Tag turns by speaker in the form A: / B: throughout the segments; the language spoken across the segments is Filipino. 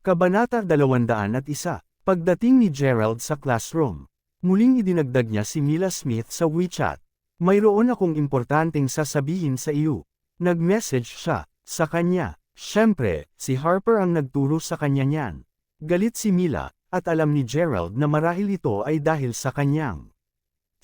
A: Kabanata 201. Pagdating ni Gerald sa classroom. Muling idinagdag niya si Mila Smith sa WeChat. Mayroon akong importanteng sasabihin sa iyo. Nag-message siya sa kanya. Siyempre, si Harper ang nagturo sa kanya niyan. Galit si Mila, at alam ni Gerald na marahil ito ay dahil sa kanyang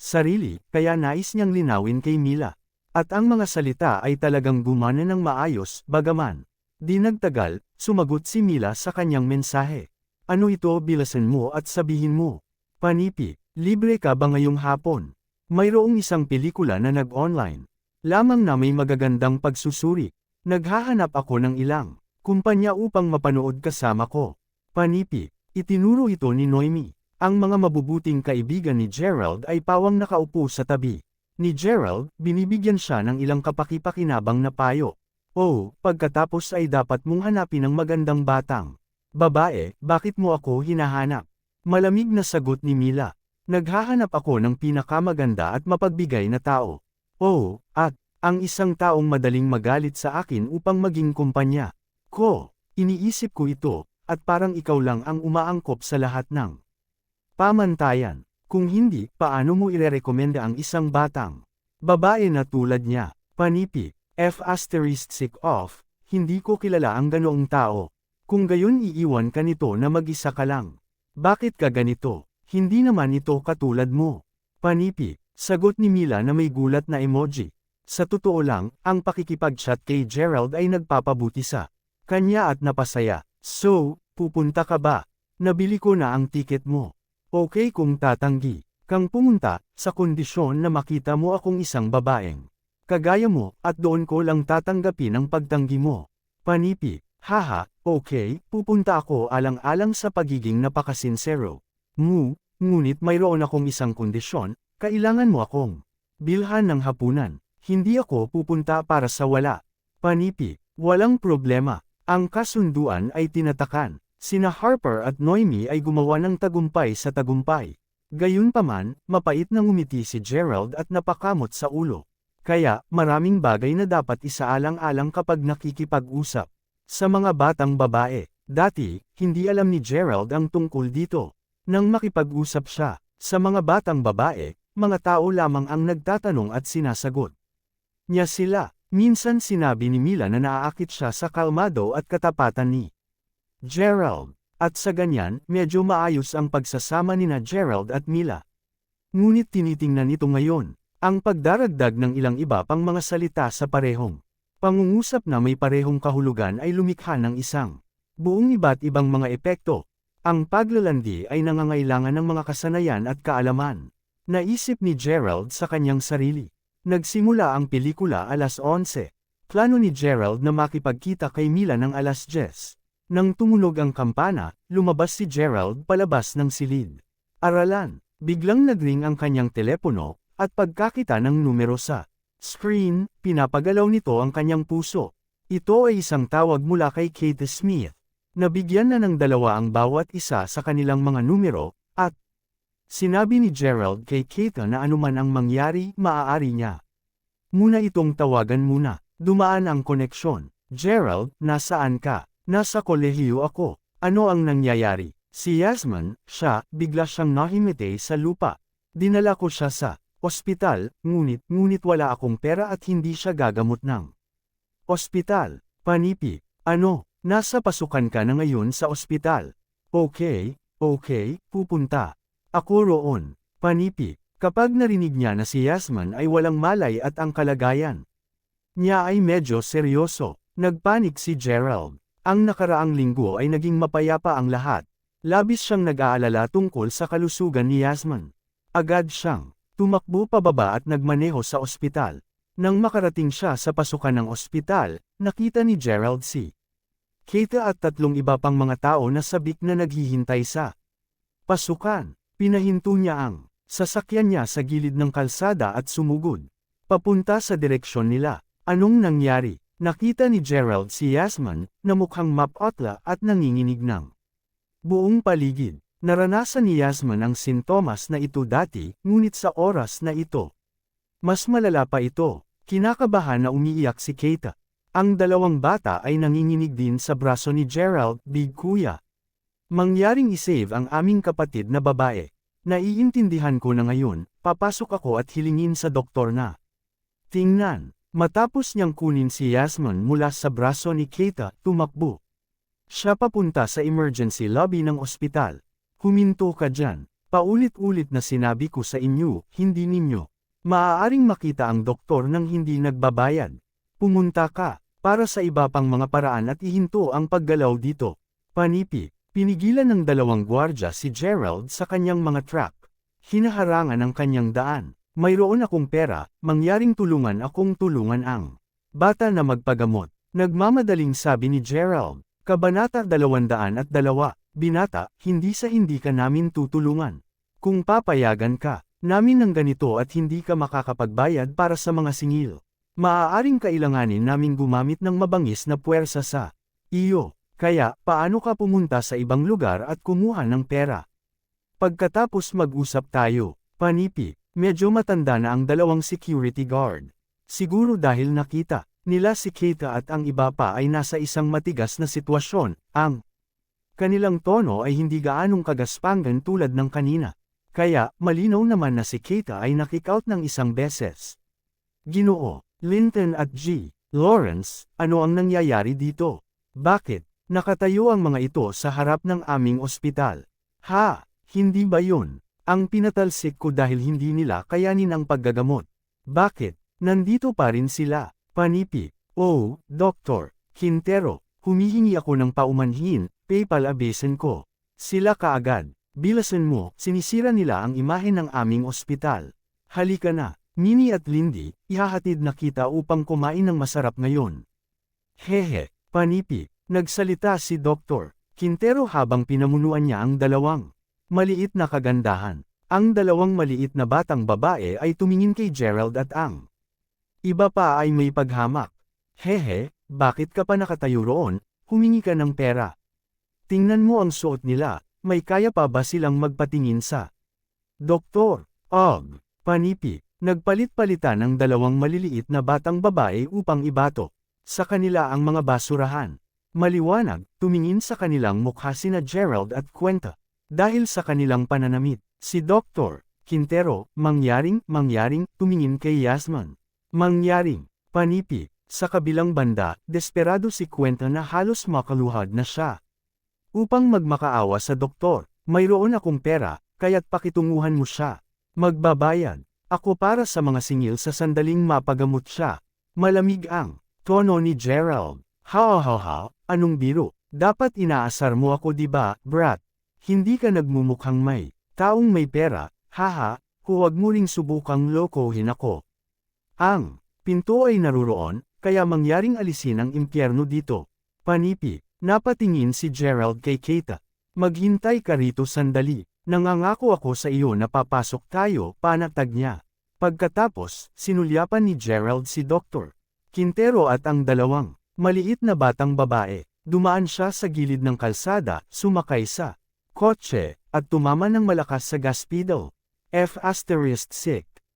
A: sarili, kaya nais niyang linawin kay Mila. At ang mga salita ay talagang gumana ng maayos, bagaman. Di nagtagal, sumagot si Mila sa kanyang mensahe. Ano ito, bilasan mo at sabihin mo. Panipi, libre ka ba ngayong hapon? Mayroong isang pelikula na nag-online. Lamang na may magagandang pagsusuri. Naghahanap ako ng ilang kumpanya upang mapanood kasama ko. Panipi, itinuro ito ni Noemi. Ang mga mabubuting kaibigan ni Gerald ay pawang nakaupo sa tabi ni Gerald, binibigyan siya ng ilang kapaki-pakinabang na payo. Oh, pagkatapos ay dapat mong hanapin ang magandang batang babae, bakit mo ako hinahanap? Malamig na sagot ni Mila. Naghahanap ako ng pinakamaganda at mapagbigay na tao. Oh, at ang isang taong madaling magalit sa akin upang maging kumpanya ko. Iniisip ko ito, at parang ikaw lang ang umaangkop sa lahat ng pamantayan. Kung hindi, paano mo irerekomenda ang isang batang babae na tulad niya? Panipi. Hindi ko kilala ang ganoong tao. Kung gayon iiwan ka nito na mag-isa ka lang. Bakit ka ganito? Hindi naman ito katulad mo. Panipi, sagot ni Mila na may gulat na emoji. Sa totoo lang, ang pakikipag-chat kay Gerald ay nagpapabuti sa kanya at napasaya. So, pupunta ka ba? Nabili ko na ang tiket mo. Okay kung tatanggi kang pumunta, sa kondisyon na makita mo akong isang babaeng kagaya mo, at doon ko lang tatanggapin ang pagtanggi mo. Panipi, haha, okay, pupunta ako alang-alang sa pagiging napakasinsero. Ngunit mayroon akong isang kondisyon, kailangan mo akong bilhan ng hapunan. Hindi ako pupunta para sa wala. Panipi, walang problema. Ang kasunduan ay tinatakan. Sina Harper at Noemi ay gumawa ng tagumpay sa tagumpay. Gayunpaman, mapait na ngumiti si Gerald at napakamot sa ulo. Kaya, maraming bagay na dapat isaalang-alang kapag nakikipag-usap sa mga batang babae. Dati, hindi alam ni Gerald ang tungkol dito. Nang makipag-usap siya sa mga batang babae, mga tao lamang ang nagtatanong at sinasagot niya sila. Minsan sinabi ni Mila na naaakit siya sa kalmado at katapatan ni Gerald. At sa ganyan, medyo maayos ang pagsasama nina Gerald at Mila. Ngunit tinitingnan ito ngayon. Ang pagdaragdag ng ilang iba pang mga salita sa parehong pangungusap na may parehong kahulugan ay lumikha ng isang buong iba't ibang mga epekto. Ang paglalandi ay nangangailangan ng mga kasanayan at kaalaman. Naisip ni Gerald sa kanyang sarili. Nagsimula ang pelikula alas 11. Plano ni Gerald na makipagkita kay Mila ng alas 10. Nang tumunog ang kampana, lumabas si Gerald palabas ng silid aralan. Biglang nagring ang kanyang telepono, at pagkakita ng numero sa screen, pinapagalaw nito ang kanyang puso. Ito ay isang tawag mula kay Kate Smith. Nabigyan na ng dalawa ang bawat isa sa kanilang mga numero, at sinabi ni Gerald kay Kate na anuman ang mangyari, maaari niya muna itong tawagan muna. Dumaan ang koneksyon. Gerald, nasaan ka? Nasa kolehiyo ako. Ano ang nangyayari? Si Yasmin, bigla siyang nahimete sa lupa. Dinala ko siya sa ospital, ngunit wala akong pera at hindi siya gagamot ng ospital. Panipi, ano, nasa pasukan ka na ngayon sa ospital. Okay, pupunta ako roon. Panipi, kapag narinig niya na si Yasmin ay walang malay at ang kalagayan niya ay medyo seryoso, nagpanik si Gerald. Ang nakaraang linggo ay naging mapayapa ang lahat. Labis siyang nag-aalala tungkol sa kalusugan ni Yasmin. Agad siyang tumakbo pababa at nagmaneho sa ospital. Nang makarating siya sa pasukan ng ospital, nakita ni Gerald si Kate at tatlong iba pang mga tao na sabik na naghihintay sa pasukan. Pinahinto niya ang sasakyan niya sa gilid ng kalsada at sumugod papunta sa direksyon nila. Anong nangyari? Nakita ni Gerald si Yasmin, na mukhang mapotla at nanginginig ng buong paligid. Naranasan ni Yasmin ang sintomas na ito dati, ngunit sa oras na ito mas malala pa ito. Kinakabahan na umiiyak si Keita. Ang dalawang bata ay nanginginig din sa braso ni Gerald, Big Kuya. Mangyaring isave ang aming kapatid na babae. Naiintindihan ko na ngayon, papasok ako at hilingin sa doktor na. Tingnan, matapos niyang kunin si Yasmin mula sa braso ni Keita, tumakbo. Siya papunta sa emergency lobby ng ospital. Huminto ka dyan. Paulit-ulit na sinabi ko sa inyo, hindi ninyo. Maaaring makita ang doktor nang hindi nagbabayad. Pumunta ka, para sa iba pang mga paraan at ihinto ang paggalaw dito. Panipi, pinigilan ng dalawang gwardya si Gerald sa kanyang mga truck. Hinaharangan ang kanyang daan. Mayroon akong pera, mangyaring tulungan akong tulungan ang bata na magpagamot. Nagmamadaling sabi ni Gerald. Kabanata 202, Binata, hindi sa hindi ka namin tutulungan. Kung papayagan ka, namin ng ganito at hindi ka makakapagbayad para sa mga singil. Maaaring kailanganin naming gumamit ng mabangis na puwersa sa iyo. Kaya, paano ka pumunta sa ibang lugar at kumuha ng pera? Pagkatapos mag-usap tayo, Panipi, medyo matanda na ang dalawang security guard. Siguro dahil nakita nila si Keita at ang iba pa ay nasa isang matigas na sitwasyon, ang kanilang tono ay hindi gaanong kagaspangan tulad ng kanina. Kaya, malinaw naman na si Keita ay nakikout ng isang beses. Ginoo, Linton at G. Lawrence, ano ang nangyayari dito? Bakit? Nakatayo ang mga ito sa harap ng aming ospital. Ha, hindi ba yun? Ang pinatalsik ko dahil hindi nila kayanin ang paggagamot. Bakit? Nandito pa rin sila. Panipi, oh, Dr. Quintero, humihingi ako ng paumanhin, PayPal abesin ko. Sila kaagad, bilasan mo, sinisira nila ang imahe ng aming ospital. Halika na, Minnie at Lindy, ihahatid na kita upang kumain ng masarap ngayon. Hehe, Panipi, nagsalita si Dr. Quintero habang pinamunuan niya ang dalawang maliit na kagandahan. Ang dalawang maliit na batang babae ay tumingin kay Gerald at ang iba pa ay may paghamak. Hehe, bakit ka pa nakatayo roon? Humingi ka ng pera. Tingnan mo ang suot nila, may kaya pa ba silang magpatingin sa doktor? Og, Panipi, nagpalit-palitan ng dalawang maliliit na batang babae upang ibato sa kanila ang mga basurahan. Maliwanag, tumingin sa kanilang mukha sina Gerald at Cuenta. Dahil sa kanilang pananamit, si Dr. Quintero, mangyaring, tumingin kay Yasmin. Mangyaring, Panipi, sa kabilang banda, desperado si Cuenta na halos makaluhad na siya. Upang magmakaawa sa doktor, mayroon akong pera, kaya't pakitunguhan mo siya. Magbabayad, ako para sa mga singil sa sandaling mapagamot siya. Malamig ang tono ni Gerald. Ha, anong biro? Dapat inaasar mo ako diba, brat? Hindi ka nagmumukhang may taong may pera, haha, huwag mo ring subukang lokohin ako. Ang pinto ay naruroon, kaya mangyaring alisin ang impyerno dito. Panipi, napatingin si Gerald kay Keita. Maghintay ka rito sandali, nangangako ako sa iyo na papasok tayo, panatag niya. Pagkatapos, sinulyapan ni Gerald si Dr. Quintero at ang dalawang maliit na batang babae. Dumaan siya sa gilid ng kalsada, sumakay sa kotse, at tumama ng malakas sa gas pedal. F***,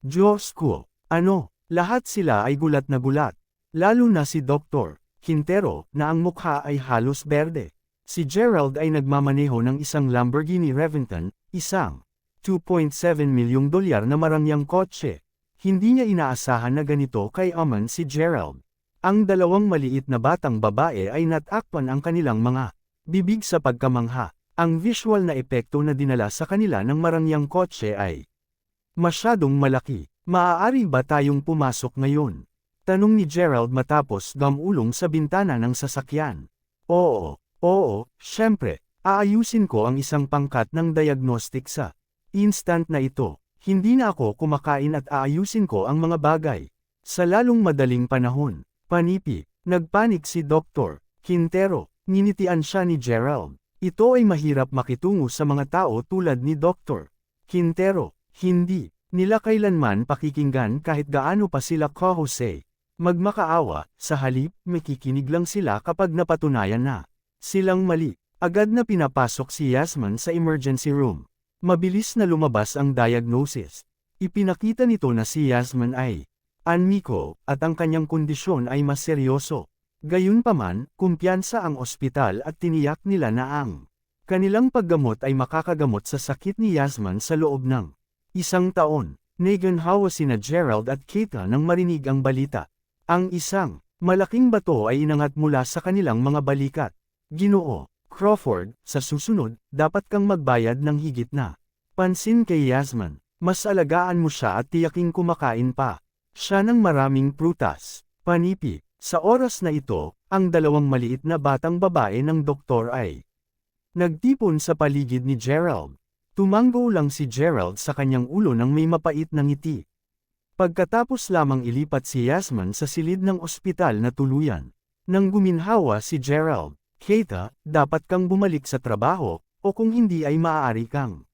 A: Diyos ko, ano? Lahat sila ay gulat na gulat. Lalo na si Dr. Quintero, na ang mukha ay halos berde. Si Gerald ay nagmamaneho ng isang Lamborghini Reventon, isang $2.7 milyong na marangyang kotse. Hindi niya inaasahan na ganito kay Aman si Gerald. Ang dalawang maliit na batang babae ay natakpan ang kanilang mga bibig sa pagkamangha. Ang visual na epekto na dinala sa kanila ng marangyang kotse ay masyadong malaki. Maaari ba tayong pumasok ngayon? Tanong ni Gerald matapos dumulong sa bintana ng sasakyan. Oo, syempre, aayusin ko ang isang pangkat ng diagnostic sa instant na ito. Hindi na ako kumakain at aayusin ko ang mga bagay. Sa lalong madaling panahon, Panipi, nagpanik si Dr. Quintero, nginitian siya ni Gerald. Ito ay mahirap makitungo sa mga tao tulad ni Dr. Quintero. Hindi nila kailanman pakikinggan kahit gaano pa sila ka-Jose. Magmakaawa, sa halip, makikinig lang sila kapag napatunayan na silang mali. Agad na pinapasok si Yasmin sa emergency room. Mabilis na lumabas ang diagnosis. Ipinakita nito na si Yasmin ay anmiko, at ang kanyang kondisyon ay mas seryoso. Gayunpaman, kumpiyansa ang ospital at tiniyak nila na ang Kanilang paggamot ay makakagamot sa sakit ni Yasmin sa loob ng 1 taon. Nagunhawa sina Gerald at Keita nang marinig ang balita. Ang isang malaking bato ay inangat mula sa kanilang mga balikat. Ginoo Crawford, sa susunod, dapat kang magbayad ng higit na pansin kay Yasmin. Mas alagaan mo siya at tiyaking kumakain pa siya ng maraming prutas. Panipi, sa oras na ito, ang dalawang maliit na batang babae ng doktor ay nagtipon sa paligid ni Gerald. Tumanggo lang si Gerald sa kanyang ulo nang may mapait na ngiti. Pagkatapos lamang ilipat si Yasmin sa silid ng ospital na tuluyan. Nang guminhawa si Gerald, Keita, dapat kang bumalik sa trabaho, o kung hindi ay maaari kang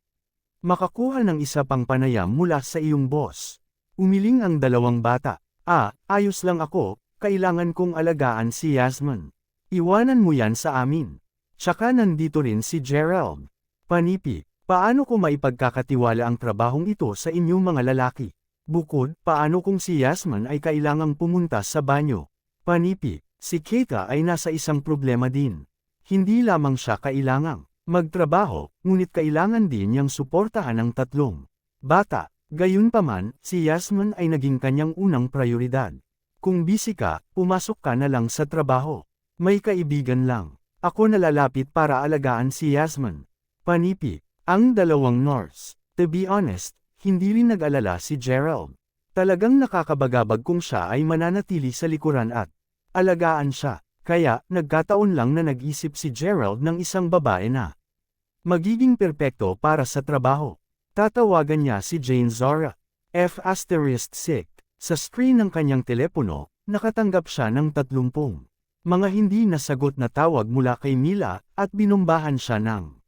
A: makakuha ng isa pang panayam mula sa iyong boss. Umiling ang dalawang bata. Ayos lang ako, kailangan kong alagaan si Yasmin. Iwanan mo yan sa amin. Tsaka nandito rin si Gerald. Panipi, paano ko maipagkakatiwala ang trabahong ito sa inyong mga lalaki? Bukod, paano kung si Yasmin ay kailangang pumunta sa banyo? Panipi, si Keita ay nasa isang problema din. Hindi lamang siya kailangang magtrabaho, ngunit kailangan din niyang suportahan ang tatlong bata. Gayunpaman, si Yasmin ay naging kanyang unang prioridad. Kung busy ka, pumasok ka na lang sa trabaho. May kaibigan lang ako nalalapit para alagaan si Yasmin. Panipi, ang dalawang nurse. To be honest, hindi rin nag-alala si Gerald. Talagang nakakabagabag kung siya ay mananatili sa likuran at alagaan siya. Kaya, nagkataon lang na nag-isip si Gerald ng isang babae na magiging perpekto para sa trabaho. Tatawagan niya si Jane Zora. F*6. Sa screen ng kanyang telepono, nakatanggap siya ng 30 mga hindi nasagot na tawag mula kay Mila, at binumbahan siya ng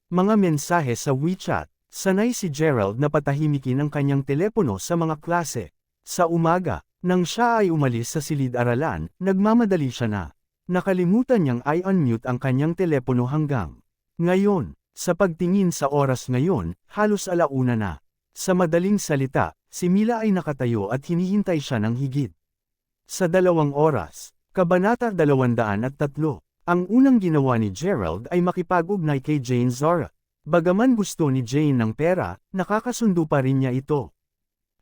A: mga mensahe sa WeChat. Sanay si Gerald na patahimikin ang kanyang telepono sa mga klase. Sa umaga, nang siya ay umalis sa silid-aralan, nagmamadali siya na nakalimutan niyang i-unmute ang kanyang telepono hanggang ngayon. Sa pagtingin sa oras ngayon, halos alauna na. Sa madaling salita, si Mila ay nakatayo at hinihintay siya ng higit sa 2 oras. Kabanata 203. Ang unang ginawa ni Gerald ay makipag-ugnay kay Jane Zora. Bagaman gusto ni Jane ng pera, nakakasundo pa rin niya ito.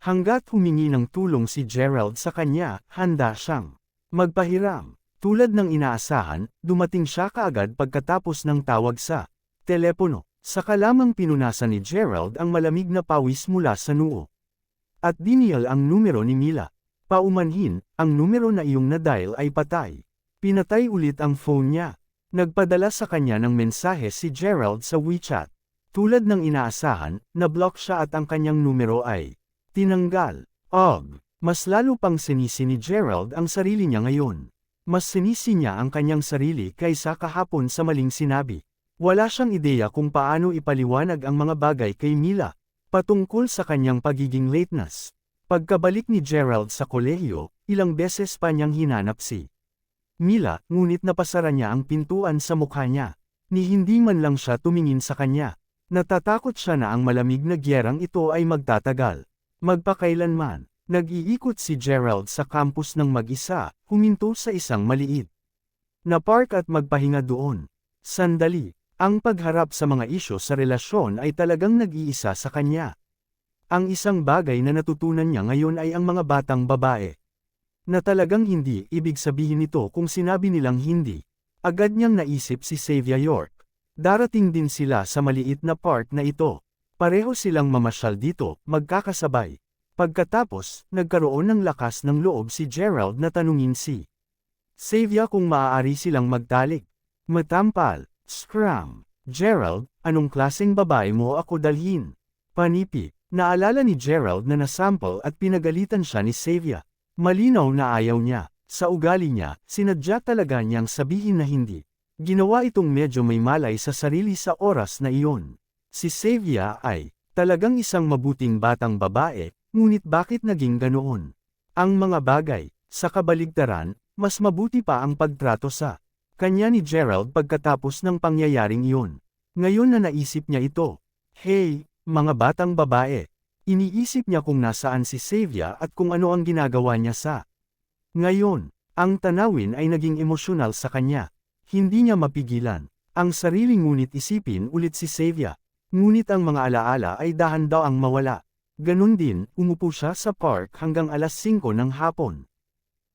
A: Hanggat humingi ng tulong si Gerald sa kanya, handa siyang magpahiram. Tulad ng inaasahan, dumating siya kaagad pagkatapos ng tawag sa telepono. Saka lamang pinunasan ni Gerald ang malamig na pawis mula sa noo. At diniyal ang numero ni Mila. Paumanhin, ang numero na iyong na-dial ay patay. Pinatay ulit ang phone niya. Nagpadala sa kanya ng mensahe si Gerald sa WeChat. Tulad ng inaasahan, na-block siya at ang kanyang numero ay tinanggal. Mas lalo pang sinisi ni Gerald ang sarili niya ngayon. Mas sinisi niya ang kanyang sarili kaysa kahapon sa maling sinabi. Wala siyang ideya kung paano ipaliwanag ang mga bagay kay Mila, patungkol sa kanyang pagiging lateness. Pagkabalik ni Gerald sa kolehiyo, ilang beses pa niyang hinanap si Mila, ngunit napasara niya ang pintuan sa mukha niya. Ni hindi man lang siya tumingin sa kanya. Natatakot siya na ang malamig na gyerang ito ay magtatagal. Magpakailanman, nag-iikot si Gerald sa campus ng mag-isa, huminto sa isang maliit na park at magpahinga doon. Sandali, ang pagharap sa mga isyu sa relasyon ay talagang nag-iisa sa kanya. Ang isang bagay na natutunan niya ngayon ay ang mga batang babae. Na talagang hindi, ibig sabihin nito kung sinabi nilang hindi. Agad niyang naisip si Xavier York. Darating din sila sa maliit na park na ito. Pareho silang mamasyal dito, magkakasabay. Pagkatapos, nagkaroon ng lakas ng loob si Gerald na tanungin si Xavier kung maaari silang magtalik. Matampal, scram. Gerald, anong klaseng babae mo ako dalhin? Panipi. Naalala ni Gerald na nasample at pinagalitan siya ni Xavier. Malinaw na ayaw niya. Sa ugali niya, sinadya talaga niyang sabihin na hindi. Ginawa itong medyo may malay sa sarili sa oras na iyon. Si Xavier ay talagang isang mabuting batang babae, ngunit bakit naging ganoon? Ang mga bagay, sa kabaligtaran, mas mabuti pa ang pagtrato sa kanya ni Gerald pagkatapos ng pangyayaring iyon. Ngayon na naisip niya ito. Hey, mga batang babae. Iniisip niya kung nasaan si Xavier at kung ano ang ginagawa niya sa ngayon. Ang tanawin ay naging emosyonal sa kanya. Hindi niya mapigilan. ang sarili ngunit isipin ulit si Xavier. Ngunit ang mga alaala ay dahan daw ang mawala. Ganon din, umupo siya sa park hanggang alas 5 ng hapon.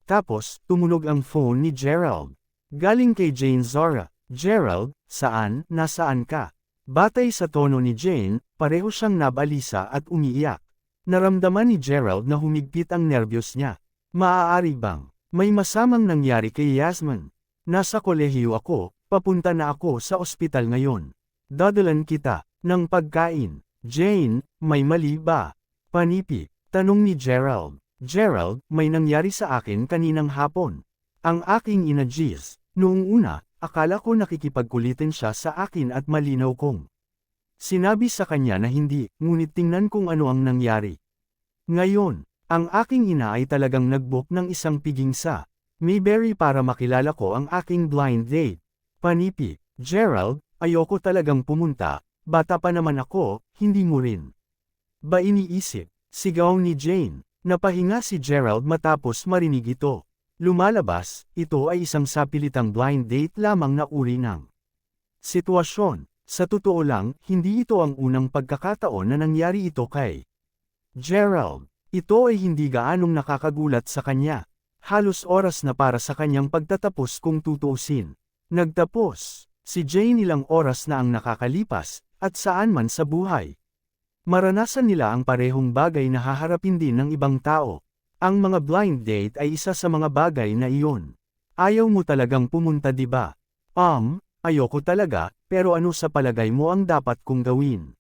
A: Tapos, tumunog ang phone ni Gerald. Galing kay Jane Zora. Gerald, saan, nasaan ka? Batay sa tono ni Jane, pareho siyang nabalisa at umiiyak. Naramdaman ni Gerald na humigpit ang nerbiyos niya. Maaari bang, may masamang nangyari kay Yasmin? Nasa kolehiyo ako, papunta na ako sa ospital ngayon. Dadalan kita ng pagkain. Jane, may mali ba? Panipi, tanong ni Gerald. Gerald, may nangyari sa akin kaninang hapon. Ang aking ina Giz, noong una, akala ko nakikipagkulitin siya sa akin at malinaw kong sinabi sa kanya na hindi, ngunit tingnan kung ano ang nangyari. Ngayon, ang aking ina ay talagang nag-book ng isang piging sa Mayberry para makilala ko ang aking blind date. Panipi, Gerald, ayoko talagang pumunta, bata pa naman ako, hindi mo rin ba iniisip? Sigaw ni Jane. Napahinga si Gerald matapos marinig ito. Lumalabas, ito ay isang sapilitang blind date lamang na uri ng sitwasyon. Sa totoo lang, hindi ito ang unang pagkakataon na nangyari ito kay Gerald. Ito ay hindi gaanong nakakagulat sa kanya. Halos oras na para sa kanyang pagtatapos kung tutuusin. Nagtapos, si Jane ilang oras na ang nakakalipas, at saan man sa buhay. Maranasan nila ang parehong bagay na haharapin din ng ibang tao. Ang mga blind date ay isa sa mga bagay na iyon. Ayaw mo talagang pumunta, di ba? Ayoko talaga, pero ano sa palagay mo ang dapat kong gawin?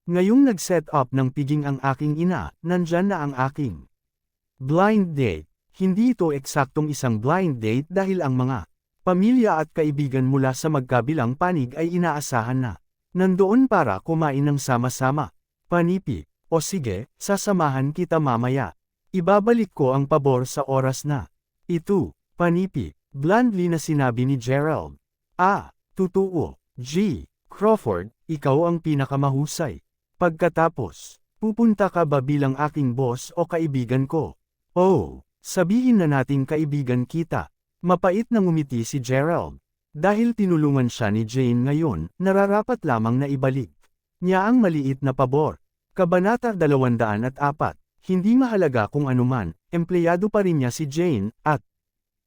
A: Ngayong nag-set up ng piging ang aking ina, nandyan na ang aking blind date. Hindi ito eksaktong isang blind date dahil ang mga pamilya at kaibigan mula sa magkabilang panig ay inaasahan na nandoon para kumain ng sama-sama. Panipi, o sige, sasamahan kita mamaya. Ibabalik ko ang pabor sa oras na ito. Panipi, blandly na sinabi ni Gerald. Totoo. Crawford, ikaw ang pinakamahusay. Pagkatapos, pupunta ka ba bilang aking boss o kaibigan ko? Sabihin na nating kaibigan kita. Mapait na ngumiti si Gerald. Dahil tinulungan siya ni Jane ngayon, nararapat lamang na ibalik niya ang maliit na pabor. Kabanata 204. Hindi mahalaga kung anuman, empleyado pa rin niya si Jane, at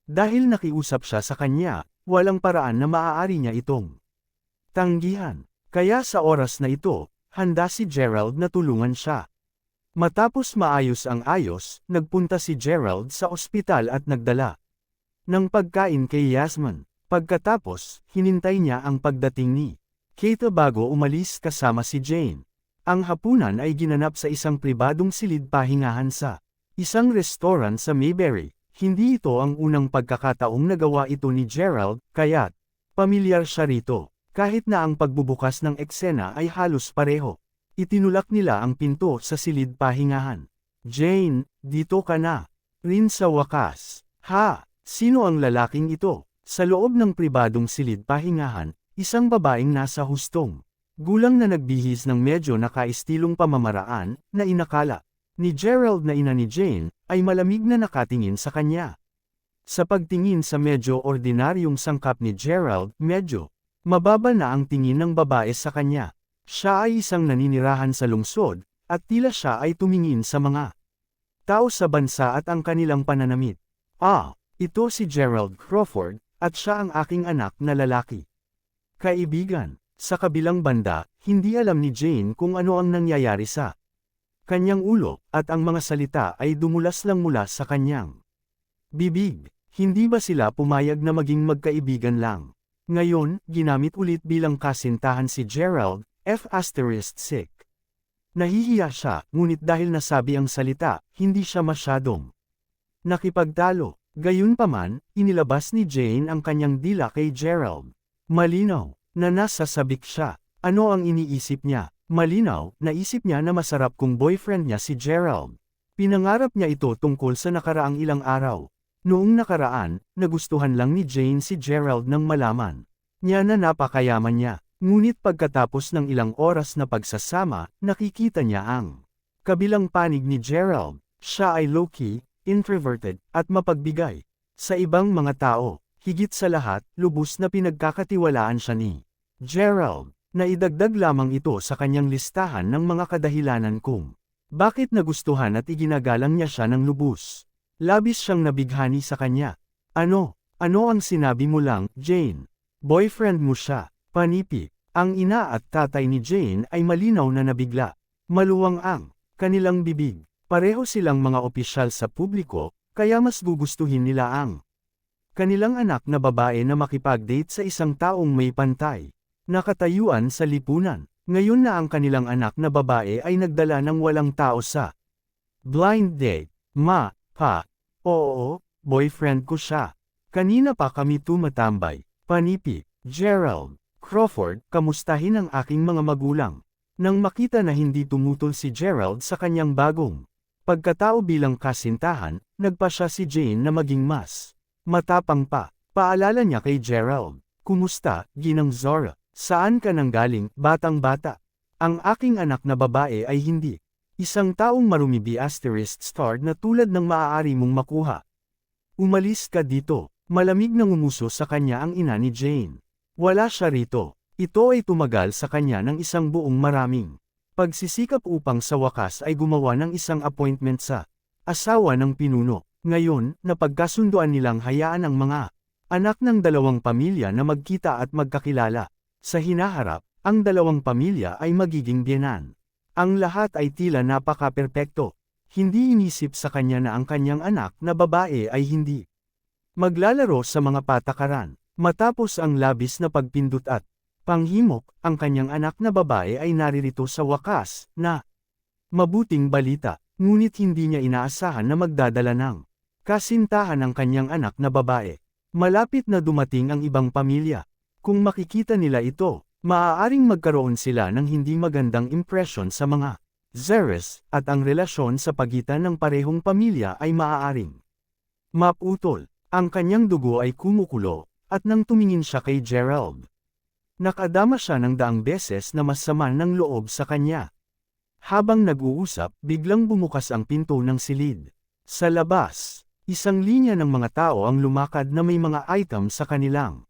A: dahil nakiusap siya sa kanya, walang paraan na maaari niya itong tanggihan. Kaya sa oras na ito, handa si Gerald na tulungan siya. Matapos maayos ang ayos, nagpunta si Gerald sa ospital at nagdala ng pagkain kay Yasmin. Pagkatapos, hinintay niya ang pagdating ni Kate bago umalis kasama si Jane. Ang hapunan ay ginanap sa isang pribadong silid pahingahan sa isang restaurant sa Mayberry. Hindi ito ang unang pagkakataong nagawa ito ni Gerald, kaya't pamilyar siya rito. Kahit na ang pagbubukas ng eksena ay halos pareho. Itinulak nila ang pinto sa silid pahingahan. Jane, dito ka na. Rin sa wakas. Sino ang lalaking ito? Sa loob ng pribadong silid pahingahan, isang babaeng nasa hustong gulang na nagbihis ng medyo nakaistilong pamamaraan, na inakala ni Gerald na ina ni Jane, ay malamig na nakatingin sa kanya. Sa pagtingin sa medyo ordinaryong sangkap ni Gerald, medyo mababa na ang tingin ng babae sa kanya. Siya ay isang naninirahan sa lungsod, at tila siya ay tumingin sa mga tao sa bansa at ang kanilang pananamit. Ito si Gerald Crawford, at siya ang aking anak na lalaki. Kaibigan, sa kabilang banda, hindi alam ni Jane kung ano ang nangyayari sa kanyang ulo, at ang mga salita ay dumulas lang mula sa kanyang bibig. Hindi ba sila pumayag na maging magkaibigan lang? Ngayon, ginamit ulit bilang kasintahan si Gerald, F***. Nahihiya siya, ngunit dahil nasabi ang salita, hindi siya masyadong nakipagtalo. Gayunpaman, inilabas ni Jane ang kanyang dila kay Gerald. Malinaw na nasa sabik siya. Ano ang iniisip niya? Malinaw, naisip niya na masarap kung boyfriend niya si Gerald. Pinangarap niya ito tungkol sa nakaraang ilang araw. Noong nakaraan, nagustuhan lang ni Jane si Gerald nang malaman niya na napakayaman niya. Ngunit pagkatapos ng ilang oras na pagsasama, nakikita niya ang kabilang panig ni Gerald. Siya ay low-key, introverted, at mapagbigay sa ibang mga tao. Higit sa lahat, lubos na pinagkakatiwalaan siya ni Gerald, naidagdag lamang ito sa kanyang listahan ng mga kadahilanan kung bakit nagustuhan at iginagalang niya siya ng lubos. Labis siyang nabighani sa kanya. Ano ang sinabi mo lang, Jane? Boyfriend mo siya. Panipi. Ang ina at tatay ni Jane ay malinaw na nabigla. Maluwang ang kanilang bibig. Pareho silang mga opisyal sa publiko, kaya mas gugustuhin nila ang kanilang anak na babae na makipag-date sa isang taong may pantay na katayuan sa lipunan. Ngayon na ang kanilang anak na babae ay nagdala ng walang tao sa blind date. Ma, pa, oo, boyfriend ko siya. Kanina pa kami tumatambay. Panipi. Gerald, Crawford, kamustahin ang aking mga magulang. Nang makita na hindi tumutol si Gerald sa kanyang bagong pagkatao bilang kasintahan, nagpa siya si Jane na maging mas matapang pa. Paalala niya kay Gerald, "Kumusta, Ginang Zora? Saan ka nanggaling, batang-bata? Ang aking anak na babae ay hindi isang taong marumi *** na tulad ng maaari mong makuha. Umalis ka dito." Malamig na ngumuso sa kanya ang ina ni Jane. Wala siya rito. Ito ay tumagal sa kanya ng isang buong maraming pagsisikap upang sa wakas ay gumawa ng isang appointment sa asawa ng pinuno. Ngayon, napagkasunduan nilang hayaan ang mga anak ng dalawang pamilya na magkita at magkakilala. Sa hinaharap, ang dalawang pamilya ay magiging biyenan. Ang lahat ay tila napaka-perpekto. Hindi inisip sa kanya na ang kanyang anak na babae ay hindi maglalaro sa mga patakaran. Matapos ang labis na pagpindot at panghimok, ang kanyang anak na babae ay naririto sa wakas na mabuting balita, ngunit hindi niya inaasahan na magdadala ng kasintahan ang kanyang anak na babae. Malapit na dumating ang ibang pamilya. Kung makikita nila ito, maaaring magkaroon sila ng hindi magandang impresyon sa mga Zeres, at ang relasyon sa pagitan ng parehong pamilya ay maaaring maputol. Ang kanyang dugo ay kumukulo, at nang tumingin siya kay Gerald, nakadama siya ng daang beses na mas sama ng loob sa kanya. Habang nag-uusap, biglang bumukas ang pinto ng silid. Sa labas, isang linya ng mga tao ang lumakad na may mga item sa kanilang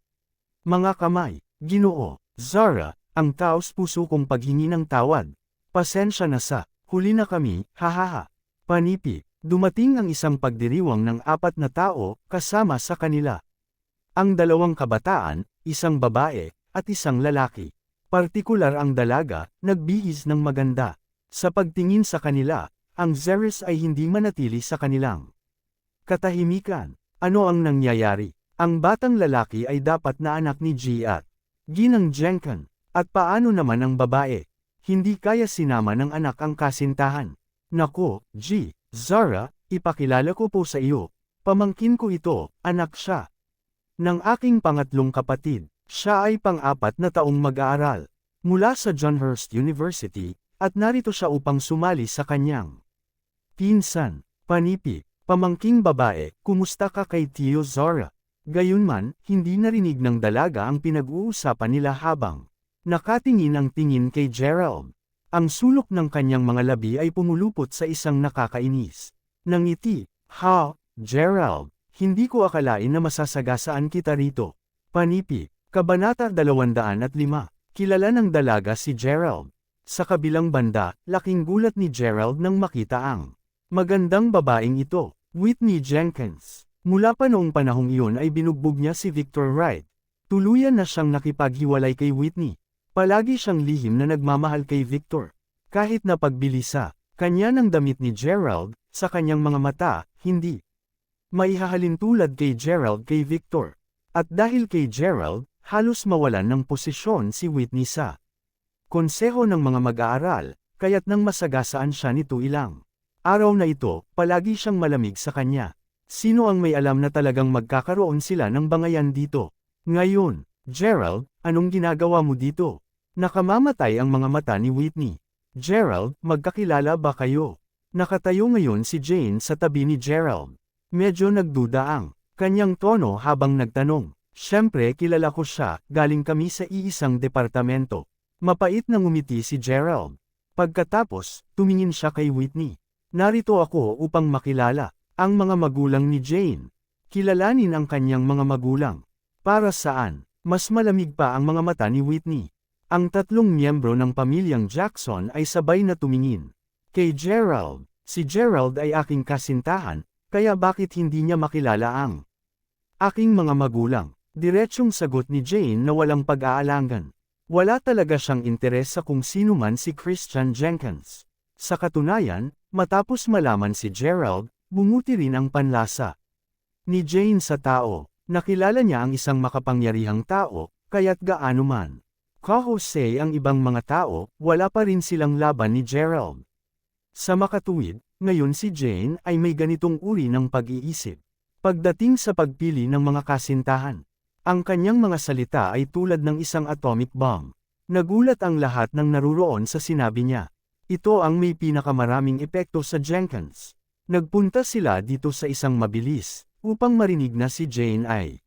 A: mga kamay. Ginoo, Zara, ang taos-puso kong paghingi ng tawad. Pasensya na sa huli na kami, hahaha. Panipi. Dumating ang isang pagdiriwang ng 4 na tao, kasama sa kanila. Ang 2 kabataan, isang babae, at isang lalaki. Partikular ang dalaga, nagbihis ng maganda. Sa pagtingin sa kanila, ang Zeres ay hindi manatili sa kanilang katahimikan. Ano ang nangyayari? Ang batang lalaki ay dapat na anak ni G at Ginang Jenkin. At paano naman ang babae? Hindi kaya sinama ng anak ang kasintahan. Nako, G. Zara, ipakilala ko po sa iyo. Pamangkin ko ito, anak siya ng aking pangatlong kapatid. Siya ay pang-4 na taong mag-aaral mula sa Johnhurst University, at narito siya upang sumali sa kanyang pinsan. Panipi, pamangking babae, kumusta ka kay Tio Zara? Gayunman, hindi narinig ng dalaga ang pinag-uusapan nila habang nakatingin ang tingin kay Gerald. Ang sulok ng kanyang mga labi ay pumulupot sa isang nakakainis. Nangiti, "Ha, Gerald, hindi ko akalain na masasagasaan kita rito." Panipi, Kabanata 205, kilala ng dalaga si Gerald. Sa kabilang banda, laking gulat ni Gerald nang makita ang magandang babaeng ito, Whitney Jenkins. Mula pa noong panahong iyon ay binugbog niya si Victor Wright. Tuluyan na siyang nakipaghiwalay kay Whitney. Palagi siyang lihim na nagmamahal kay Victor. Kahit na pagbili sa kanya ng damit ni Gerald, sa kanyang mga mata, hindi maihahalin tulad kay Gerald kay Victor. At dahil kay Gerald, halos mawalan ng posisyon si Whitney sa konseho ng mga mag-aaral, kaya't nang masagasaan siya nito ilang araw na ito, palagi siyang malamig sa kanya. Sino ang may alam na talagang magkakaroon sila ng bangayan dito? Ngayon, Gerald, anong ginagawa mo dito? Nakamamatay ang mga mata ni Whitney. Gerald, magkakilala ba kayo? Nakatayo ngayon si Jane sa tabi ni Gerald. Medyo nagduda ang kanyang tono habang nagtanong. Siyempre kilala ko siya, galing kami sa iisang departamento. Mapait na ngumiti si Gerald. Pagkatapos, tumingin siya kay Whitney. Narito ako upang makilala ang mga magulang ni Jane. Kilalanin ang kanyang mga magulang. Para saan? Mas malamig pa ang mga mata ni Whitney. Ang tatlong miyembro ng pamilyang Jackson ay sabay na tumingin. Kay Gerald, si Gerald ay aking kasintahan, kaya bakit hindi niya makilala ang aking mga magulang? Diretsyong sagot ni Jane na walang pag-aalangan. Wala talaga siyang interes sa kung sino man si Christian Jenkins. Sa katunayan, matapos malaman si Gerald, bumuti rin ang panlasa ni Jane sa tao. Nakilala niya ang isang makapangyarihang tao, kaya't gaano man ka-Jose ang ibang mga tao, wala pa rin silang laban ni Gerald. Sa makatuwid, ngayon si Jane ay may ganitong uri ng pag-iisip. Pagdating sa pagpili ng mga kasintahan, ang kanyang mga salita ay tulad ng isang atomic bomb. Nagulat ang lahat ng naruroon sa sinabi niya. Ito ang may pinakamaraming epekto sa Jenkins. Nagpunta sila dito sa isang mabilis, upang marinig na si Jane ay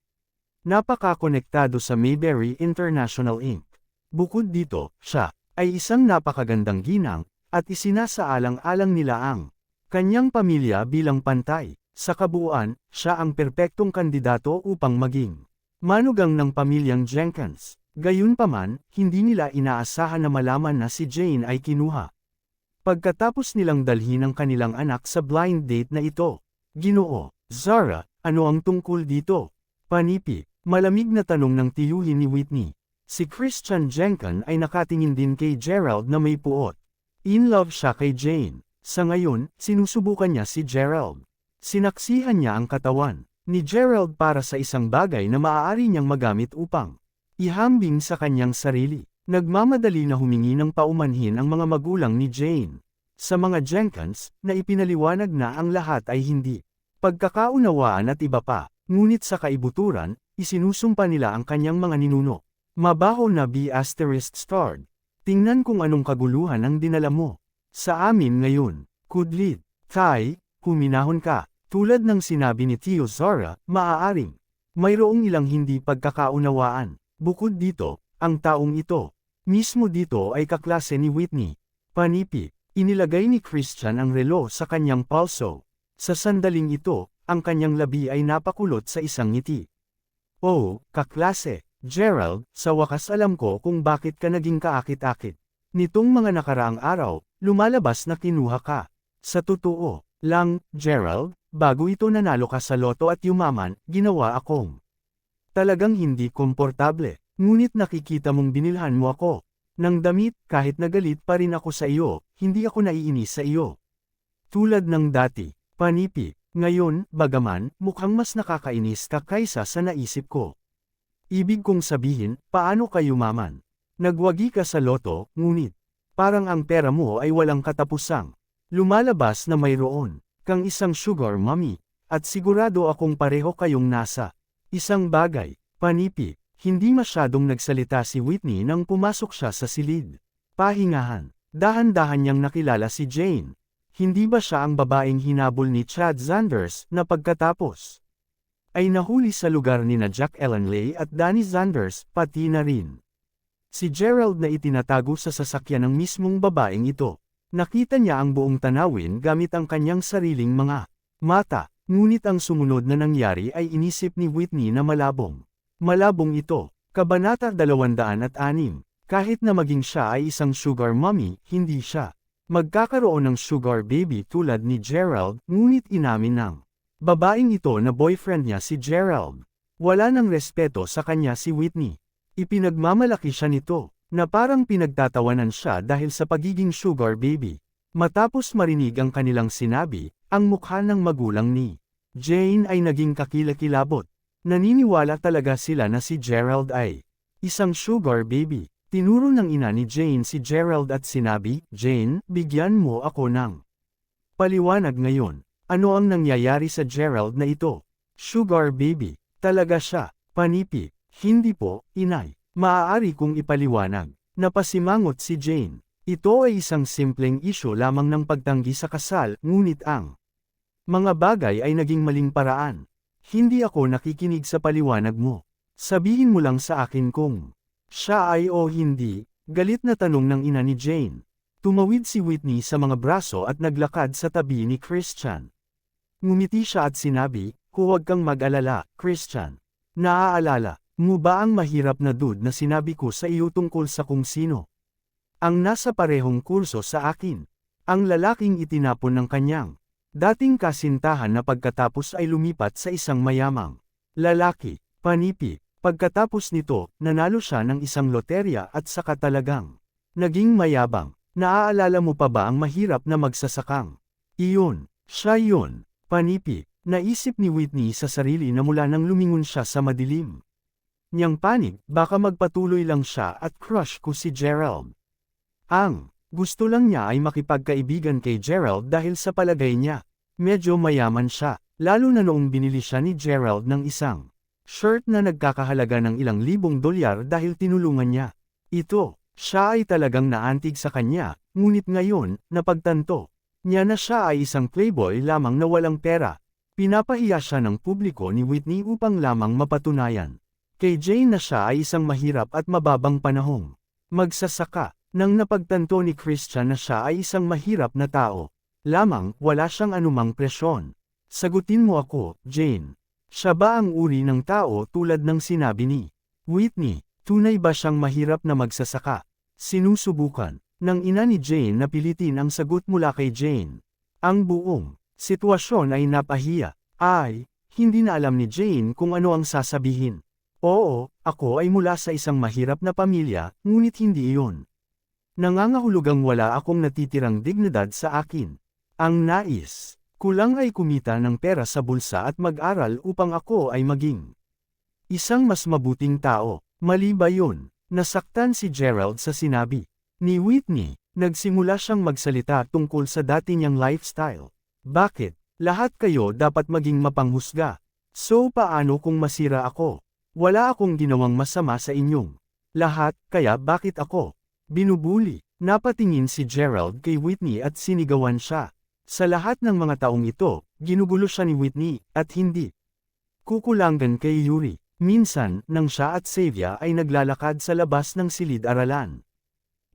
A: napaka-konektado sa Mayberry International Inc. Bukod dito, siya ay isang napakagandang ginang, at isinasaalang-alang nila ang kanyang pamilya bilang pantay. Sa kabuuan, siya ang perpektong kandidato upang maging manugang ng pamilyang Jenkins. Gayunpaman, hindi nila inaasahan na malaman na si Jane ay kinuha. Pagkatapos nilang dalhin ang kanilang anak sa blind date na ito. Ginoo, Zara, ano ang tungkol dito? Panipi, malamig na tanong ng tiyuhin ni Whitney. Si Christian Jenkins ay nakatingin din kay Gerald na may puot. In love siya kay Jane. Sa ngayon, sinusubukan niya si Gerald. Sinaksihan niya ang katawan ni Gerald para sa isang bagay na maaari niyang magamit upang ihambing sa kanyang sarili. Nagmamadali na humingi ng paumanhin ang mga magulang ni Jane. Sa mga Jenkins, na ipinaliwanag na ang lahat ay hindi pagkakaunawaan at iba pa, ngunit sa kaibuturan, isinusumpa nila ang kanyang mga ninuno. Mabaho na B*****. Tingnan kung anong kaguluhan ang dinala mo. Sa amin ngayon, kudlit, Tay, huminahon ka. Tulad ng sinabi ni Tio Zara, maaaring mayroong ilang hindi pagkakaunawaan. Bukod dito, ang taong ito, mismo dito ay kaklase ni Whitney. Panipi, inilagay ni Christian ang relo sa kanyang palso. Sa sandaling ito, ang kanyang labi ay napakulot sa isang ngiti. Oh, kaklase, Gerald, sa wakas alam ko kung bakit ka naging kaakit-akit. Nitong mga nakaraang araw, lumalabas na kinuha ka. Sa totoo lang, Gerald, bago ito nanalo ka sa loto at yumaman, ginawa akong talagang hindi komportable. Ngunit nakikita mong binilhan mo ako ng damit kahit nagalit pa rin ako sa iyo, hindi ako naiinis sa iyo. Tulad ng dati, panipi, ngayon, bagaman, mukhang mas nakakainis ka kaysa sa naisip ko. Ibig kong sabihin, paano ka yumaman? Nagwagi ka sa loto, ngunit parang ang pera mo ay walang katapusang. Lumalabas na mayroon kang isang sugar mommy, at sigurado akong pareho kayong nasa isang bagay. Panipi, hindi masyadong nagsalita si Whitney nang pumasok siya sa silid. Pahingahan, dahan-dahan niyang nakilala si Jane. Hindi ba siya ang babaeng hinabol ni Chad Sanders na pagkatapos ay nahuli sa lugar ni na Jack Ellenley at Danny Sanders, pati na rin si Gerald na itinatago sa sasakyan ng mismong babaeng ito. Nakita niya ang buong tanawin gamit ang kanyang sariling mga mata, ngunit ang sumunod na nangyari ay inisip ni Whitney na malabong. Malabong ito, Kabanata 206, kahit na maging siya ay isang sugar mommy, hindi siya magkakaroon ng sugar baby tulad ni Gerald, ngunit inamin ng babaeng ito na boyfriend niya si Gerald. Wala nang respeto sa kanya si Whitney. Ipinagmamalaki siya nito, na parang pinagtatawanan siya dahil sa pagiging sugar baby. Matapos marinig ang kanilang sinabi, ang mukha ng magulang ni Jane ay naging kakilakilabot. Naniniwala talaga sila na si Gerald ay isang sugar baby. Tinuro ng ina ni Jane si Gerald at sinabi, Jane, bigyan mo ako ng paliwanag ngayon. Ano ang nangyayari sa Gerald na ito? Sugar baby, talaga siya. Panipi, hindi po, inay. Maaari kong ipaliwanag. Napasimangot si Jane. Ito ay isang simpleng isyu lamang ng pagtanggi sa kasal, ngunit ang mga bagay ay naging maling paraan. Hindi ako nakikinig sa paliwanag mo. Sabihin mo lang sa akin kung siya ay o hindi. Galit na tanong ng ina ni Jane. Tumawid si Whitney sa mga braso at naglakad sa tabi ni Christian. Ngumiti siya at sinabi, huwag kang mag-alala, Christian. Naaalala mo ba ang mahirap na dude na sinabi ko sa iyo tungkol sa kung sino? Ang nasa parehong kurso sa akin. Ang lalaking itinapon ng kanyang dating kasintahan na pagkatapos ay lumipat sa isang mayamang lalaki, panipi. Pagkatapos nito, nanalo siya ng isang loterya at saka talagang naging mayabang. Naaalala mo pa ba ang mahirap na magsasakang? Iyon, siya yun, panipi. Naisip ni Whitney sa sarili na mula nang lumingon siya sa madilim niyang panig, baka magpatuloy lang siya at crush ko si Gerald. Ang gusto lang niya ay makipagkaibigan kay Gerald dahil sa palagay niya, medyo mayaman siya, lalo na noong binili siya ni Gerald ng isang shirt na nagkakahalaga ng ilang libong dolyar dahil tinulungan niya. Siya ay talagang naantig sa kanya, ngunit ngayon, napagtanto niya na siya ay isang playboy lamang na walang pera. Pinapahiya siya ng publiko ni Whitney upang lamang mapatunayan kay Jane na siya ay isang mahirap at mababang panahong magsasaka. Nang napagtanto ni Christian na siya ay isang mahirap na tao, lamang wala siyang anumang presyon. Sagutin mo ako, Jane. Siya ba ang uri ng tao tulad ng sinabi ni Whitney? Tunay ba siyang mahirap na magsasaka? Sinusubukan ng ina ni Jane na pilitin ang sagot mula kay Jane. Ang buong sitwasyon ay napahiya. Hindi na alam ni Jane kung ano ang sasabihin. Oo, ako ay mula sa isang mahirap na pamilya, ngunit hindi iyon. Nangangahulugang wala akong natitirang dignidad sa akin. Ang nais ko lang ay kumita ng pera sa bulsa at mag-aral upang ako ay maging isang mas mabuting tao. Mali ba yun? Nasaktan si Gerald sa sinabi ni Whitney. Nagsimula siyang magsalita tungkol sa dati niyang lifestyle. Bakit? Lahat kayo dapat maging mapanghusga. So paano kung masira ako? Wala akong ginawang masama sa inyong lahat, kaya bakit ako binubuli? Napatingin si Gerald kay Whitney at sinigawan siya. Sa lahat ng mga taong ito, ginugulo siya ni Whitney, at hindi kukulangan kay Yuri. Minsan, nang siya at Xavier ay naglalakad sa labas ng silid-aralan,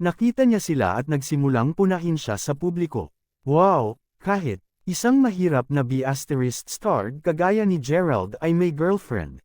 A: nakita niya sila at nagsimulang punahin siya sa publiko. Wow! Kahit isang mahirap na B***star kagaya ni Gerald ay may girlfriend.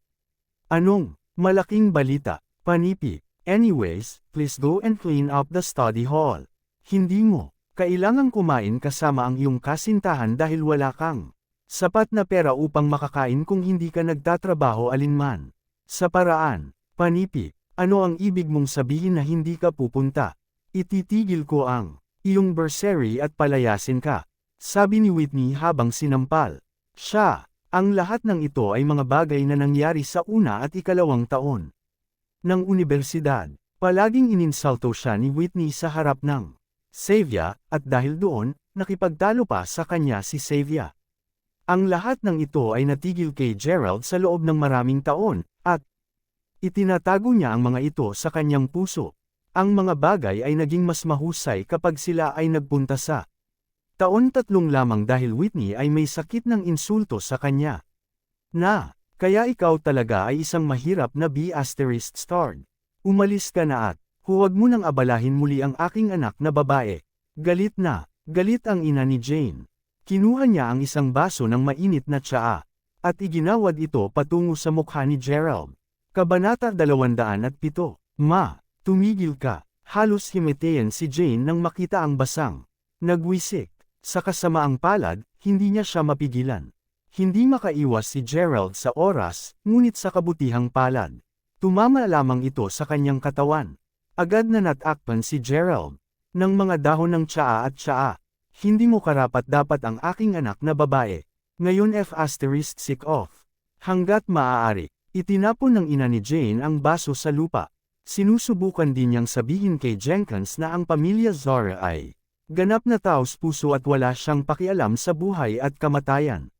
A: Anong malaking balita? Panipi. Anyways, please go and clean up the study hall. Hindi mo kailangang kumain kasama ang iyong kasintahan dahil wala kang sapat na pera upang makakain kung hindi ka nagtatrabaho alinman. Sa paraan, panipi, ano ang ibig mong sabihin na hindi ka pupunta? Ititigil ko ang iyong bursary at palayasin ka, sabi ni Whitney habang sinampal siya. Ang lahat ng ito ay mga bagay na nangyari sa una at ikalawang taon ng unibersidad. Palaging ininsulto siya ni Whitney sa harap ng Xavier, at dahil doon, nakipagtalo pa sa kanya si Xavier. Ang lahat ng ito ay natigil kay Gerald sa loob ng maraming taon, at itinatago niya ang mga ito sa kanyang puso. Ang mga bagay ay naging mas mahusay kapag sila ay nagpunta sa taon 3 lamang dahil Whitney ay may sakit ng insulto sa kanya. Kaya ikaw talaga ay isang mahirap na B***star. Umalis ka na at huwag mo nang abalahin muli ang aking anak na babae. Galit ang ina ni Jane. Kinuha niya ang isang baso ng mainit na tsaa, at iginawad ito patungo sa mukha ni Gerald. Kabanata 207. Ma, tumigil ka. Halos himatayan si Jane nang makita ang basang nagwisik. Sa kasamaang palad, hindi niya siya mapigilan. Hindi makaiwas si Gerald sa oras, ngunit sa kabutihang palad, tumama lamang ito sa kanyang katawan. Agad na natakpan si Gerald ng mga dahon ng tsaa at tsaa. Hindi mo karapat-dapat ang aking anak na babae. Ngayon sick off. Hanggat maaari, itinapon ng ina ni Jane ang baso sa lupa. Sinusubukan din niyang sabihin kay Jenkins na ang pamilya Zora ay ganap na taos puso at wala siyang pakialam sa buhay at kamatayan.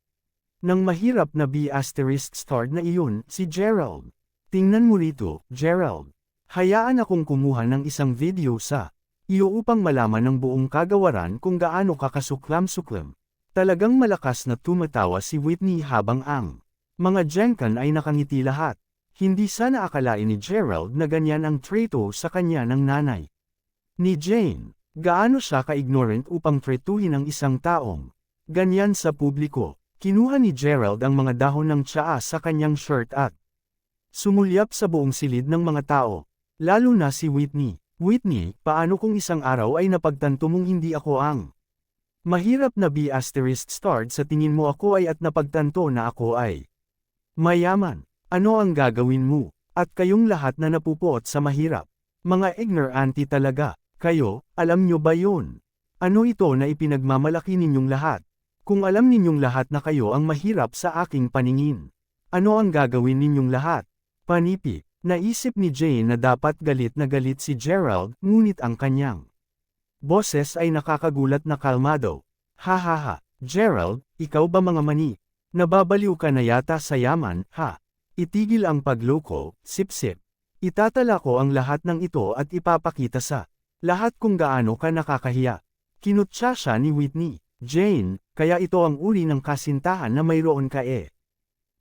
A: Nang mahirap na B***star na iyon, si Gerald. Tingnan mo rito, Gerald. Hayaan akong kumuha ng isang video sa iyo upang malaman ng buong kagawaran kung gaano ka kasuklam-suklam. Talagang malakas na tumatawa si Whitney habang ang mga Jenkin ay nakangiti lahat. Hindi sana akalain ni Gerald na ganyan ang trato sa kanya ng nanay ni Jane. Gaano siya ka-ignorant upang tretuhin ang isang taong ganyan sa publiko. Kinuha ni Gerald ang mga dahon ng tsaa sa kanyang shirt at Sumulyap sa buong silid ng mga tao. Lalo na si Whitney. Whitney, paano kung isang araw ay napagtanto mong hindi ako ang mahirap na B***starred sa tingin mo ako ay at napagtanto na ako ay mayaman? Ano ang gagawin mo? At kayong lahat na napupuot sa mahirap. Mga ignorante talaga. Kayo, alam nyo ba yun? Ano ito na ipinagmamalaki ninyong lahat? Kung alam ninyong lahat na kayo ang mahirap sa aking paningin, ano ang gagawin ninyong lahat? Panipi, naisip ni Jane na dapat galit na galit si Gerald, ngunit ang kanyang boses ay nakakagulat na kalmado. Hahaha, Gerald, ikaw ba mga mani? Nababaliw ka na yata sa yaman, ha? Itigil ang pagloko, sip-sip. Itatala ko ang lahat ng ito at ipapakita sa lahat kung gaano ka nakakahiya. Kinutya siya ni Whitney. Jane, kaya ito ang uri ng kasintahan na mayroon ka eh.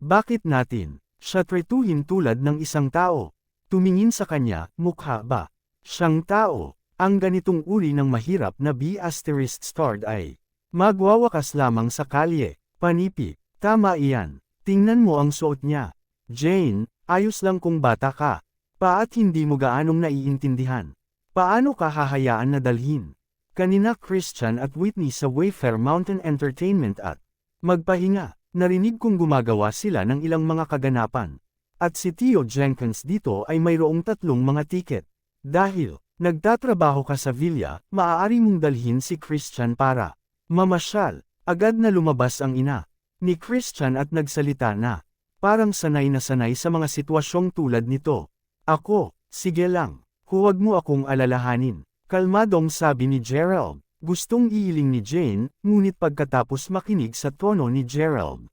A: Bakit natin siya tretuhin tulad ng isang tao? Tumingin sa kanya, mukha ba siyang tao? Ang ganitong uri ng mahirap na B***starred ay magwawakas lamang sa kalye. Panipi, tama iyan. Tingnan mo ang suot niya. Jane, ayos lang kung bata ka. Paat hindi mo gaanong naiintindihan. Paano ka hahayaan na dalhin kanina Christian at Whitney sa Wayfair Mountain Entertainment at magpahinga? Narinig kong gumagawa sila ng ilang mga kaganapan. At si Theo Jenkins dito ay mayroong 3 mga tiket. Dahil nagtatrabaho ka sa villa, maaari mong dalhin si Christian para mamasyal. Agad na lumabas ang ina ni Christian at nagsalita na parang sanay na sanay sa mga sitwasyong tulad nito. Ako, sige lang, huwag mo akong alalahanin. Kalmadong sabi ni Gerald. Gustong iiling ni Jane, ngunit pagkatapos makinig sa tono ni Gerald,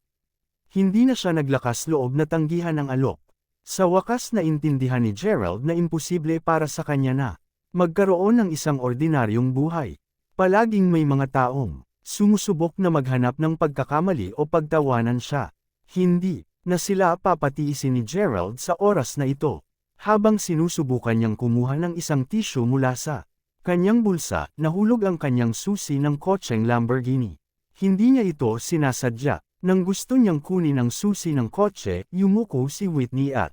A: hindi na siya naglakas loob na tanggihan ang alok. Sa wakas na intindihan ni Gerald na imposible para sa kanya na magkaroon ng isang ordinaryong buhay. Palaging may mga taong sumusubok na maghanap ng pagkakamali o pagtawanan siya. Hindi na sila papatiisin ni Gerald sa oras na ito. Habang sinusubukan niyang kumuha ng isang tissue mula sa kanyang bulsa, nahulog ang kanyang susi ng kotseng Lamborghini. Hindi niya ito sinasadya. Nang gusto niyang kunin ang susi ng kotse, yumuko si Whitney at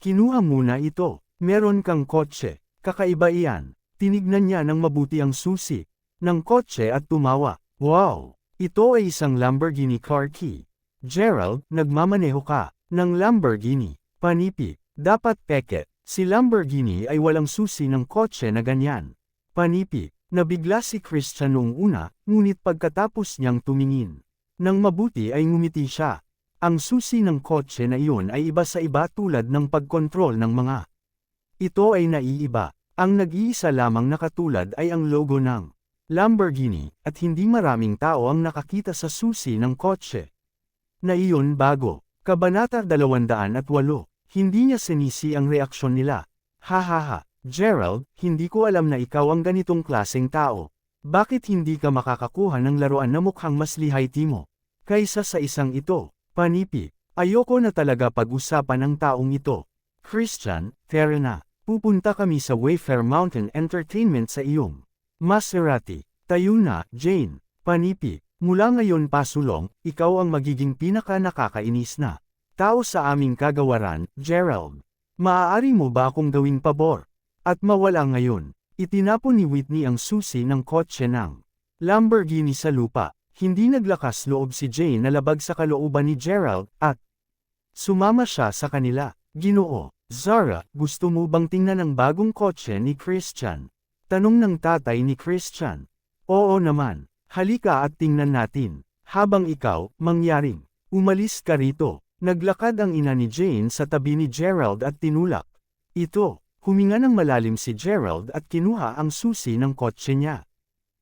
A: kinuha muna ito. Meron kang kotse. Kakaiba iyan. Tinignan niya ng mabuti ang susi ng kotse at tumawa. Wow! Ito ay isang Lamborghini car key. Gerald, nagmamaneho ka ng Lamborghini. Panipi. Dapat peke. Si Lamborghini ay walang susi ng kotse na ganyan. Panipi. Nabigla si Christian noong una, ngunit pagkatapos niyang tumingin nang mabuti ay ngumiti siya. Ang susi ng kotse na iyon ay iba sa iba tulad ng pagkontrol ng mga ito ay naiiba. Ang nag-iisa lamang na katulad ay ang logo ng Lamborghini, at hindi maraming tao ang nakakita sa susi ng kotse na iyon bago. Kabanata 208. Hindi niya sinisi ang reaksyon nila. Hahaha, Gerald, hindi ko alam na ikaw ang ganitong klaseng tao. Bakit hindi ka makakakuha ng laruan na mukhang mas lihayti mo kaysa sa isang ito? Panipi, ayoko na talaga pag-usapan ng taong ito. Christian, tara na. Pupunta kami sa Wayfair Mountain Entertainment sa iyong Maserati. Tayo na, Jane. Panipi, mula ngayon pasulong, ikaw ang magiging pinaka-nakakainis na tao sa aming kagawaran, Gerald. Maaari mo ba akong gawing pabor? At mawala ngayon. Itinapon ni Whitney ang susi ng kotse ng Lamborghini sa lupa. Hindi naglakas loob si Jane na labag sa kalooban ni Gerald, at sumama siya sa kanila. Ginoo, Zara, gusto mo bang tingnan ang bagong kotse ni Christian? Tanong ng tatay ni Christian. Oo naman, halika at tingnan natin. Habang ikaw, mangyaring umalis ka rito. Naglakad ang ina ni Jane sa tabi ni Gerald at tinulak ito. Huminga ng malalim si Gerald at kinuha ang susi ng kotse niya.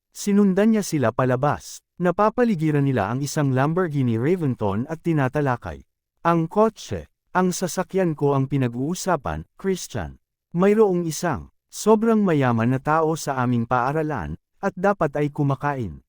A: Sinundan niya sila palabas. Napapaligiran nila ang isang Lamborghini Raventon at tinatalakay ang kotse. Ang sasakyan ko ang pinag-uusapan, Christian. Mayroong isang sobrang mayaman na tao sa aming paaralan, at dapat ay kumakain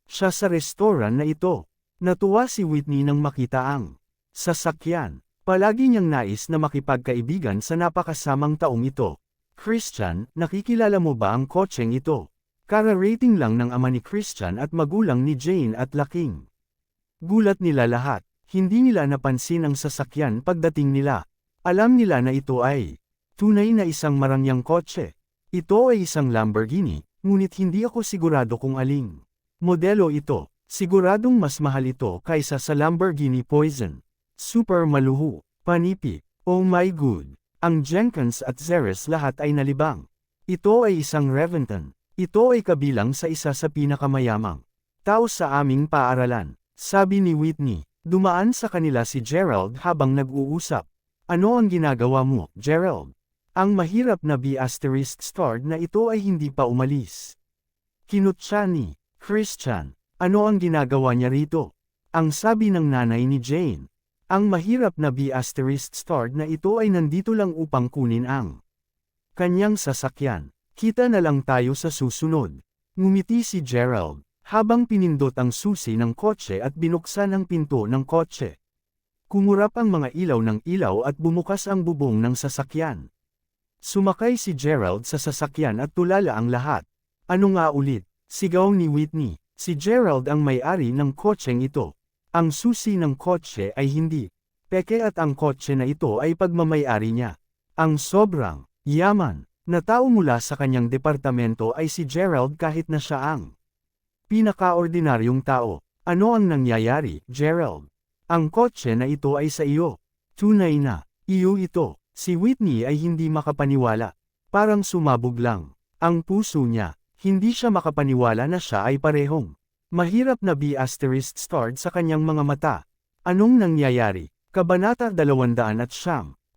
A: siya sa restoran na ito. Natuwa si Whitney nang makita ang sasakyan. Palagi niyang nais na makipagkaibigan sa napakasamang taong ito. Christian, nakikilala mo ba ang kotseng ito? Kara-rating lang ng ama ni Christian at magulang ni Jane at laking gulat nila lahat. Hindi nila napansin ang sasakyan pagdating nila. Alam nila na ito ay tunay na isang marangyang kotse. Ito ay isang Lamborghini, ngunit hindi ako sigurado kung aling modelo ito. Siguradong mas mahal ito kaysa sa Lamborghini Poison. Super maluho, panipi, oh my god. Ang Jenkins at Zeres lahat ay nalibang. Ito ay isang Reventon. Ito ay kabilang sa isa sa pinakamayamang tao sa aming paaralan, sabi ni Whitney. Dumaan sa kanila si Gerald habang nag-uusap. Ano ang ginagawa mo, Gerald? Ang mahirap na B***** na ito ay hindi pa umalis. Kinutya ni Christian. Ano ang ginagawa niya rito? Ang sabi ng nanay ni Jane. Ang mahirap na B**** na ito ay nandito lang upang kunin ang kanyang sasakyan. Kita na lang tayo sa susunod. Ngumiti si Gerald, habang pinindot ang susi ng kotse at binuksan ang pinto ng kotse. Kumurap ang mga ilaw ng ilaw at bumukas ang bubong ng sasakyan. Sumakay si Gerald sa sasakyan at tulala ang lahat. Ano nga ulit? Sigaw ni Whitney. Si Gerald ang may-ari ng kotseng ito. Ang susi ng kotse ay hindi peke at ang kotse na ito ay pagmamay-ari niya. Ang sobrang yaman na tao mula sa kanyang departamento ay si Gerald kahit na siya ang pinakaordinaryong tao. Ano ang nangyayari, Gerald? Ang kotse na ito ay sa iyo. Tunay na, iyo ito. Si Whitney ay hindi makapaniwala. Parang sumabog lang ang puso niya. Hindi siya makapaniwala na siya ay parehong mahirap na B*** sa kanyang mga mata. Anong nangyayari? Kabanata 200.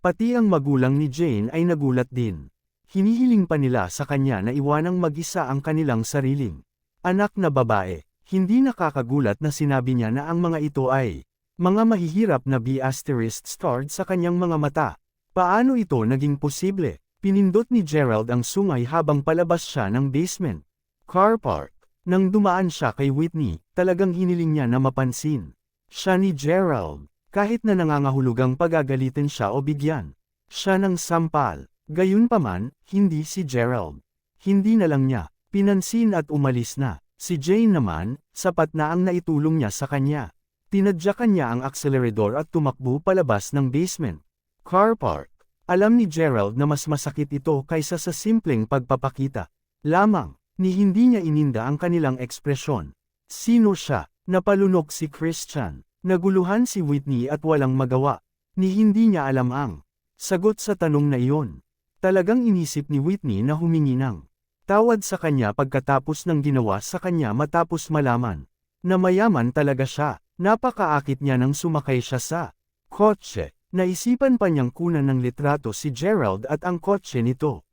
A: Pati ang magulang ni Jane ay nagulat din. Hinihiling pa nila sa kanya na iwanang mag-isa ang kanilang sariling anak na babae. Hindi nakakagulat na sinabi niya na ang mga ito ay mga mahihirap na B*** sa kanyang mga mata. Paano ito naging posible? Pinindot ni Gerald ang sungay habang palabas siya ng basement car park. Nang dumaan siya kay Whitney, talagang hiniling niya na mapansin siya ni Gerald. Kahit na nangangahulugang pagagalitin siya o bigyan siya ng sampal. Gayunpaman, hindi si Gerald. Hindi na lang niya pinansin at umalis na. Si Jane naman, sapat na ang naitulong niya sa kanya. Tinadyakan niya ang akselerador at tumakbo palabas ng basement car park. Alam ni Gerald na mas masakit ito kaysa sa simpleng pagpapakita lamang, ni hindi niya ininda ang kanilang ekspresyon. Sino siya? Napalunok si Christian. Naguluhan si Whitney at walang magawa. Ni hindi niya alam ang sagot sa tanong na iyon. Talagang inisip ni Whitney na humingi ng tawad sa kanya pagkatapos ng ginawa sa kanya matapos malaman na mayaman talaga siya. Napakaakit niya nang sumakay siya sa kotse. Naisipan pa niyang kunan ng litrato si Gerald at ang kotse nito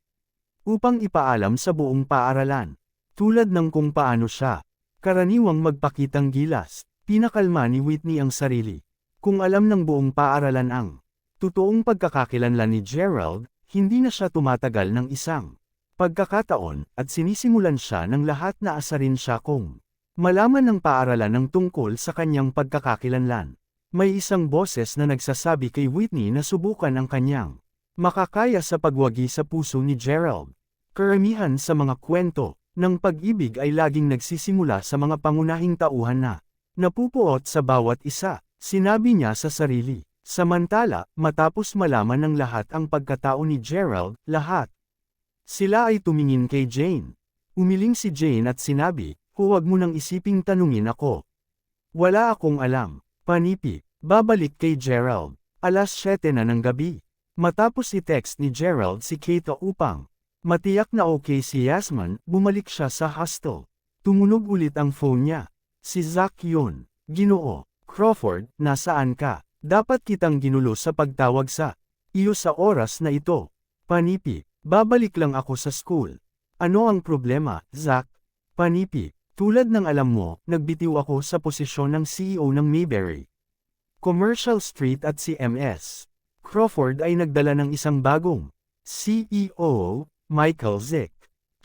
A: upang ipaalam sa buong paaralan. Tulad ng kung paano siya karaniwang magpakitang gilas, pinakalma ni Whitney ang sarili. Kung alam ng buong paaralan ang totoong pagkakakilanlan ni Gerald, hindi na siya tumatagal ng isang pagkakataon at sinisimulan siya ng lahat na asarin siya kung malaman ng paaralan ng tungkol sa kanyang pagkakakilanlan. May isang boses na nagsasabi kay Whitney na subukan ang kanyang makakaya sa pagwagi sa puso ni Gerald. Karamihan sa mga kwento ng pag-ibig ay laging nagsisimula sa mga pangunahing tauhan na napupuot sa bawat isa, sinabi niya sa sarili. Samantala, matapos malaman ng lahat ang pagkatao ni Gerald, lahat sila ay tumingin kay Jane. Umiling si Jane at sinabi, huwag mo nang isiping tanungin ako. Wala akong alam. Panipi. Babalik kay Gerald. Alas 7 na ng gabi. Matapos i-text ni Gerald si Kate upang matiyak na okay si Yasmin, bumalik siya sa hostel. Tumunog ulit ang phone niya. Si Zach yun. Ginoo. Crawford, nasaan ka? Dapat kitang ginulo sa pagtawag sa iyo sa oras na ito. Panipi. Babalik lang ako sa school. Ano ang problema, Zach? Panipi. Tulad ng alam mo, nagbitiw ako sa posisyon ng CEO ng Mayberry Commercial Street at CMS. Crawford ay nagdala ng isang bagong CEO, Michael Zick.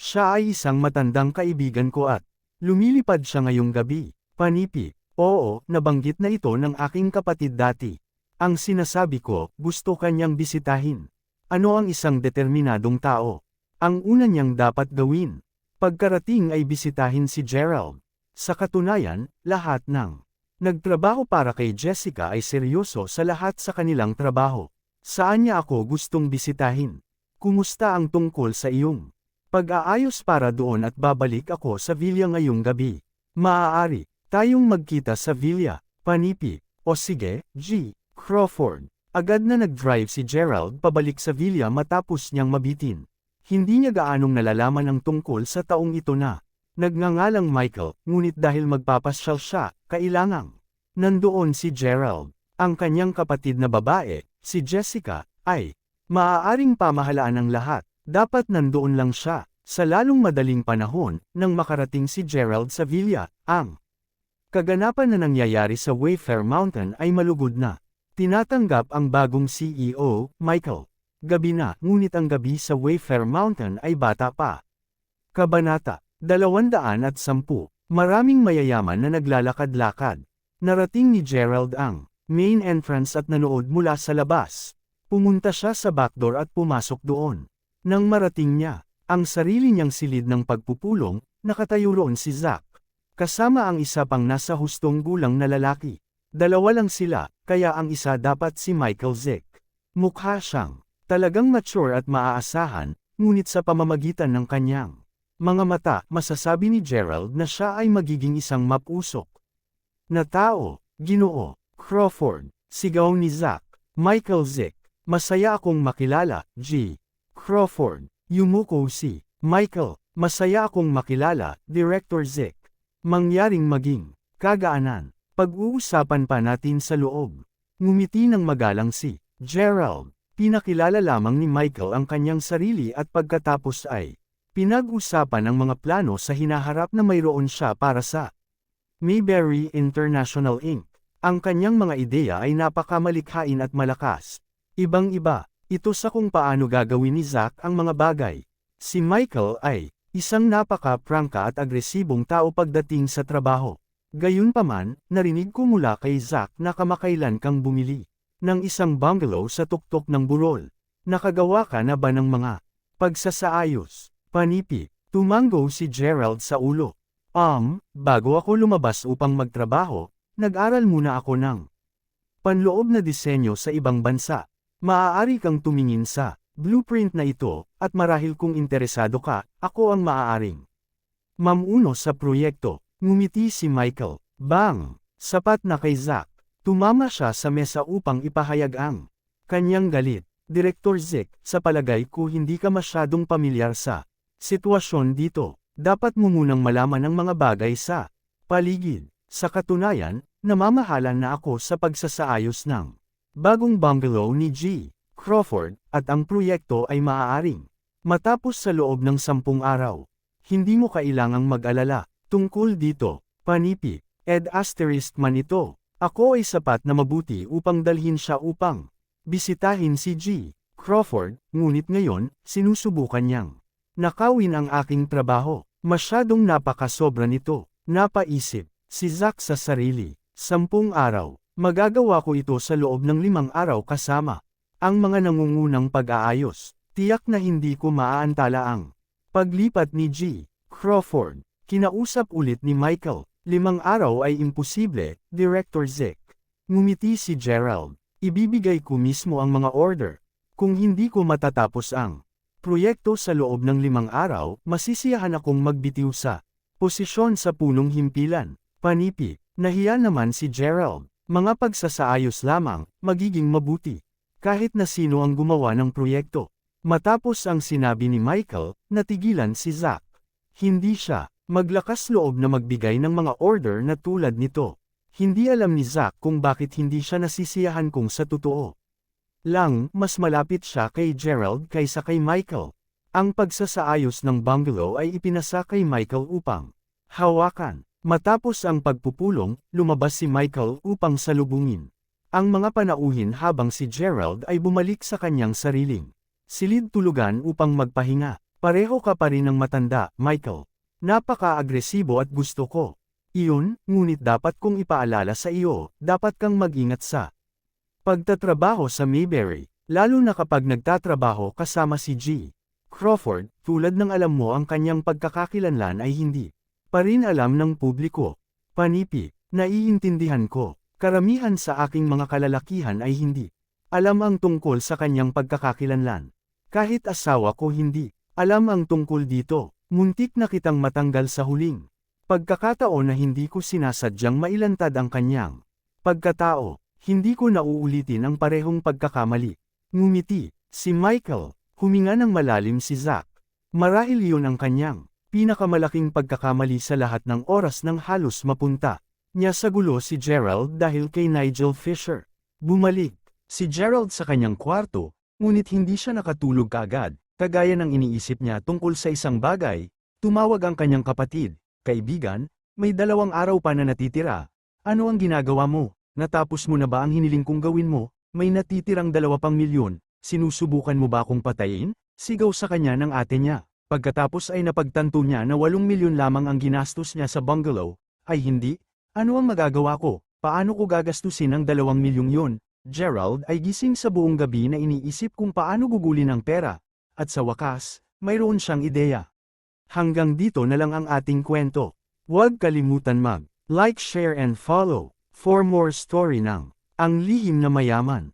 A: Siya ay isang matandang kaibigan ko at lumilipad siya ngayong gabi. Panipi. Oo, nabanggit na ito ng aking kapatid dati. Ang sinasabi ko, gusto kanyang bisitahin. Ano ang isang determinadong tao? Ang una niyang dapat gawin. Pagkarating ay bisitahin si Gerald. Sa katunayan, lahat ng nagtrabaho para kay Jessica ay seryoso sa lahat sa kanilang trabaho. Saan niya ako gustong bisitahin? Kumusta ang tungkol sa iyong pag-aayos para doon at babalik ako sa villa ngayong gabi? Maaari tayong magkita sa villa, Panipi. O sige, G. Crawford. Agad na nag-drive si Gerald pabalik sa villa matapos niyang mabitin. Hindi niya gaanong nalalaman ang tungkol sa taong ito na nagngangalang Michael, ngunit dahil magpapasyal siya, kailangang nandoon si Gerald. Ang kanyang kapatid na babae, si Jessica, ay maaaring pamahalaan ng lahat. Dapat nandoon lang siya. Sa lalong madaling panahon, nang makarating si Gerald sa villa, ang kaganapan na nangyayari sa Wayfair Mountain ay malugod na. Tinatanggap ang bagong CEO, Michael. Gabi na, ngunit ang gabi sa Wayfair Mountain ay bata pa. Kabanata 210. Maraming mayayaman na naglalakad-lakad. Narating ni Gerald ang main entrance at nanood mula sa labas. Pumunta siya sa backdoor at pumasok doon. Nang marating niya ang sarili niyang silid ng pagpupulong, nakatayo roon si Zack. Kasama ang isa pang nasa hustong gulang na lalaki. Dalawa lang sila, kaya ang isa dapat si Michael Zick. Mukha siyang talagang mature at maaasahan, ngunit sa pamamagitan ng kanyang mga mata, masasabi ni Gerald na siya ay magiging isang mapusok na tao. Ginoo Crawford, sigaw ni Zack. Michael Zick, masaya akong makilala, G. Crawford, yumuko si Michael, masaya akong makilala, Director Zick. Mangyaring maging kagaanan. Pag-uusapan pa natin sa loob. Ngumiti ng magalang si Gerald. Pinakilala lamang ni Michael ang kanyang sarili at pagkatapos ay pinag-usapan ang mga plano sa hinaharap na mayroon siya para sa Mayberry International Inc. Ang kanyang mga ideya ay napakamalikhain at malakas. Ibang-iba, ito sa kung paano gagawin ni Zack ang mga bagay. Si Michael ay isang napaka-prangka at agresibong tao pagdating sa trabaho. Gayunpaman, narinig ko mula kay Zack na kamakailan kang bumili ng isang bungalow sa tuktok ng burol. Nakagawa ka na ba ng mga pagsasaayos? Panipi, tumango si Gerald sa ulo. Bago ako lumabas upang magtrabaho, nag-aral muna ako ng panloob na disenyo sa ibang bansa. Maaari kang tumingin sa blueprint na ito, at marahil kung interesado ka, ako ang maaaring mamuno sa proyekto. Ngumiti si Michael. Bang! Sapat na kay Zack. Tumama siya sa mesa upang ipahayag ang kanyang galit. Director Zick, sa palagay ko hindi ka masyadong pamilyar sa sitwasyon dito. Dapat mo munang malaman ang mga bagay sa paligid. Sa katunayan, namamahalan na ako sa pagsasaayos ng bagong bungalow ni G. Crawford, at ang proyekto ay maaaring matapos sa loob ng 10 araw. Hindi mo kailangang mag-alala tungkol dito. Panipi, man ito. Ako ay sapat na mabuti upang dalhin siya upang bisitahin si G. Crawford, ngunit ngayon, sinusubukan niyang nakawin ang aking trabaho. Masyadong napakasobra nito. Napaisip si Zack sa sarili. 10 araw. Magagawa ko ito sa loob ng 5 araw kasama ang mga nangungunang pag-aayos. Tiyak na hindi ko maaantala ang paglipat ni G. Crawford. Kinausap ulit ni Michael. 5 araw ay imposible, Director Zick. Ngumiti si Gerald. Ibibigay ko mismo ang mga order. Kung hindi ko matatapos ang proyekto sa loob ng 5 araw, masisiyahan akong magbitiw sa posisyon sa punong himpilan. Panipi, nahiya naman si Gerald. Mga pagsasaayos lamang, magiging mabuti. Kahit na sino ang gumawa ng proyekto. Matapos ang sinabi ni Michael, natigilan si Zack. Hindi siya maglakas loob na magbigay ng mga order na tulad nito. Hindi alam ni Zack kung bakit hindi siya nasisiyahan kung sa totoo lang mas malapit siya kay Gerald kaysa kay Michael. Ang pagsasaayos ng bungalow ay ipinasa kay Michael upang hawakan. Matapos ang pagpupulong, lumabas si Michael upang salubungin ang mga panauhin habang si Gerald ay bumalik sa kanyang sariling silid tulugan upang magpahinga. Pareho ka pa rin ng matanda, Michael. Napaka-agresibo at gusto ko iyon, ngunit dapat kong ipaalala sa iyo, dapat kang mag-ingat sa pagtatrabaho sa Mayberry, lalo na kapag nagtatrabaho kasama si G. Crawford, tulad ng alam mo ang kanyang pagkakakilanlan ay hindi pa rin alam ng publiko. Panipi, naiintindihan ko, karamihan sa aking mga kalalakihan ay hindi Alam ang tungkol sa kanyang pagkakakilanlan. Kahit asawa ko hindi. Alam ang tungkol dito. Muntik na kitang matanggal sa huling pagkakataon na hindi ko sinasadyang mailantad ang kanyang pagkatao. Hindi ko nauulitin ang parehong pagkakamali. Ngumiti, si Michael. Huminga ng malalim si Zack. Marahil iyon ang kanyang pinakamalaking pagkakamali sa lahat ng oras nang halos mapunta niya sa gulo si Gerald dahil kay Nigel Fisher. Bumalik si Gerald sa kanyang kwarto, ngunit hindi siya nakatulog kaagad, kagaya ng iniisip niya tungkol sa isang bagay. Tumawag ang kanyang kapatid. Kaibigan, may 2 araw pa na natitira. Ano ang ginagawa mo? Natapos mo na ba ang hiniling kong gawin mo? May natitirang 2 pang milyon. Sinusubukan mo ba akong patayin? Sigaw sa kanya ng ate niya. Pagkatapos ay napagtanto niya na 8 milyon lamang ang ginastos niya sa bungalow. Ay hindi? Ano ang magagawa ko? Paano ko gagastusin ang 2 milyong yun? Gerald ay gising sa buong gabi na iniisip kung paano gugulin ang pera. At sa wakas, mayroon siyang ideya. Hanggang dito na lang ang ating kwento. Huwag kalimutan mag-like, share and follow for more story ng Ang Lihim na Mayaman.